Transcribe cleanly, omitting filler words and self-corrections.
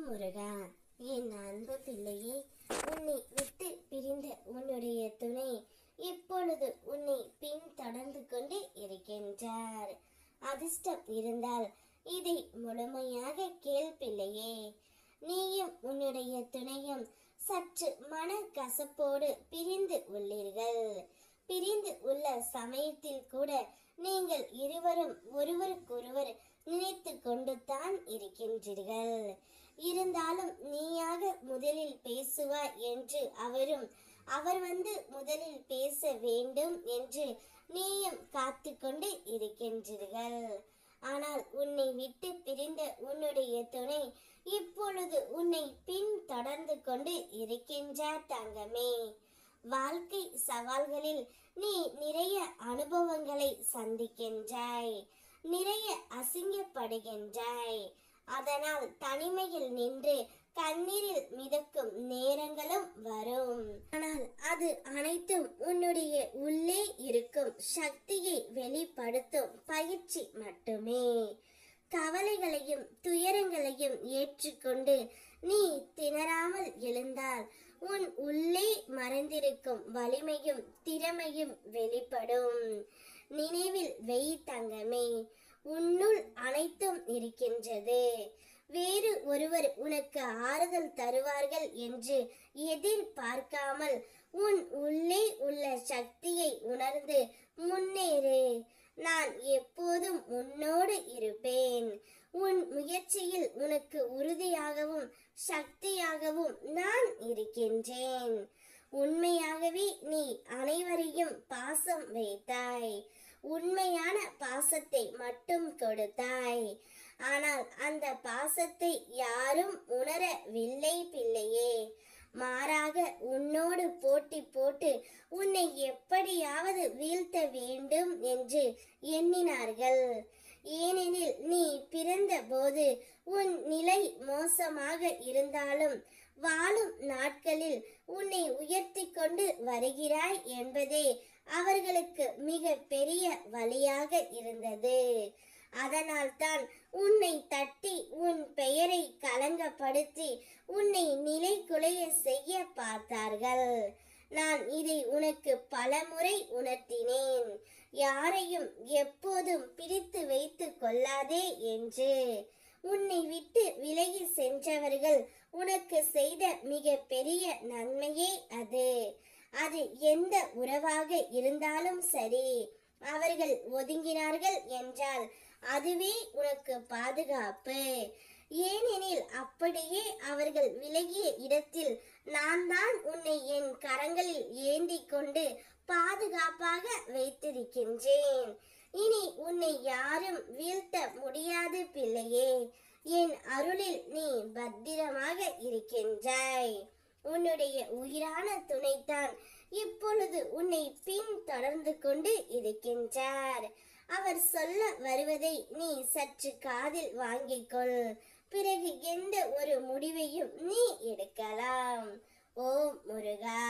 முருகா, என் அன்பு பிள்ளையே, உன்னை விட்டு பிரிந்த உன்னுடைய துணை இப்பொழுது உன்னை பின்தொடர்ந்து கொண்டு இருக்கின்றார். அதிர்ஷ்டம் இருந்தால் இதை முழுமையாக கேள் பிள்ளையே. நீயும் உன்னுடைய துணையும் சற்று மன கசப்போடு பிரிந்து உள்ளீர்கள். பிரிந்து உள்ள சமயத்தில் கூட நீங்கள் இருவரும் ஒருவருக்கொருவர் நினைத்து கொண்டு தான் இருக்கின்றீர்கள். இருந்தாலும் நீயாக முதலில் பேசுவார் என்று அவர் முதலில் பேச வேண்டும் என்று நீயும் காத்து கொண்டு இருக்கின்றீர்கள். ஆனால் உன்னை விட்டு பிரிந்த உன்னுடைய துணை இப்பொழுது உன்னை பின் தொடர்ந்து கொண்டு இருக்கின்றார் தங்கமே. வாழ்க்கை சவால்களில் நீ நிறைய அனுபவங்களை சந்திக்கின்றாய், நிறைய அசிங்கப்படுகின்றாய். அதனால் தனிமையில் நின்று கண்ணீரில் மிதக்கும் நேரங்களும் வரும். ஆனால் அது அனைத்தும் உன்னுடைய உள்ளே இருக்கும் சக்தியை வெளிப்படுத்தும் பயிற்சி மட்டுமே. கவலைகளையும் துயரங்களையும் ஏற்றுக்கொண்டு நீ திணறாமல் எழுந்தால் உன் உள்ளே மறைந்திருக்கும் வலிமையும் திறமையும் வெளிப்படும். நினைவில் வெய் தங்கமே, உன்னுள் அனைத்தும் இருக்கின்றது. வேறு ஒருவர் உனக்கு ஆறுதல் தருவார்கள் என்று எதிர்பார்க்காமல் உன் உள்ளே உள்ள சக்தியை உணர்ந்து முன்னேறு. நான் எப்போதும் உன்னோடு இருப்பேன். உன் முயற்சியில் உனக்கு உறுதியாகவும் சக்தியாகவும் நான் இருக்கின்றேன். உண்மையாகவே நீ அனைவரையும் பாசம் வைத்தாய், உண்மையான பாசத்தை மட்டும் கொடுத்தாய். ஆனால் அந்த பாசத்தை யாரும் உணரவில்லை பிள்ளையே. மாறாக உன்னோடு போட்டி போட்டு உன்னை எப்படியாவது வீழ்த்த வேண்டும் என்று எண்ணினார்கள். ஏனெனில் நீ பிறந்த போது உன் நிலை மோசமாக இருந்தாலும் வாழும் நாட்களில் உன்னை உயர்த்தி கொண்டு வருகிறாய் என்பதே அவர்களுக்கு மிக பெரிய வழியாக இருந்தது. அதனால் தான் உன்னை தட்டி உன் பெயரை களங்கப்படுத்தி உன்னை நிலை குலைய செய்ய பார்த்தார்கள். நான் இதை உனக்கு பலமுறை உணர்த்தினேன். யாரையும் எப்போதும் பிடித்து வைத்து கொள்ளாதே என்று. உன்னை விட்டு விலகி சென்றவர்கள் உனக்கு செய்த மிக பெரிய நன்மையே அது. அது எந்த உறவாக இருந்தாலும் சரி, அவர்கள் ஒதுங்கினார்கள் என்றால் அதுவே உனக்கு பாதுகாப்பு. ஏனெனில் அப்படியே அவர்கள் விலகிய இடத்தில் நான் தான் உன்னை என் கரங்களில் ஏந்தி கொண்டு பாதுகாப்பாக வைத்திருக்கின்றேன். இனி உன்னை யாரும் வீழ்த்த முடியாது பிள்ளையே. என் அருளில் நீ பத்திரமாக இருக்கின்றாய். உன்னுடைய உயிரான துணைத்தான் இப்பொழுது உன்னை பின் தொடர்ந்து கொண்டு இருக்கின்றார். அவர் சொல்ல வருவதை நீ சற்று காதில் வாங்கிக்கொள். பிறகு எந்த ஒரு முடிவையும் நீ எடுக்கலாம். ஓம் முருகா.